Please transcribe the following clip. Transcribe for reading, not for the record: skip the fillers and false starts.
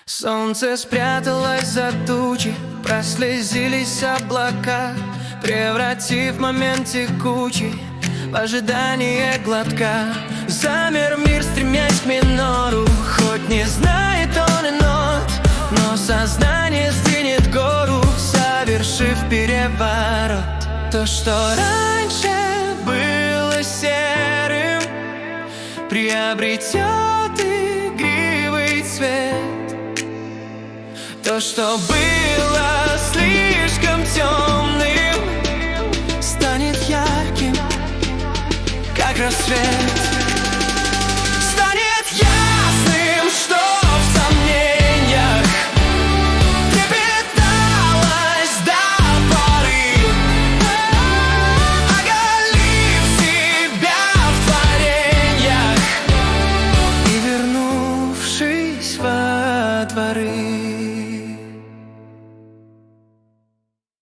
Солнце спряталось за тучи, прослезились облака, превратив момент текучий в ожидание глотка. Замер мир, стремясь к минору, хоть не знает он и нот, но сознание сдвинет гору, совершив переворот. То, что раньше было серым, приобретет игривый цвет. То, что было слишком темным, станет ярким, как рассвет. Станет ясным, что в сомнениях трепеталось до поры, оголив себя в творениях и вернувшись во дворы.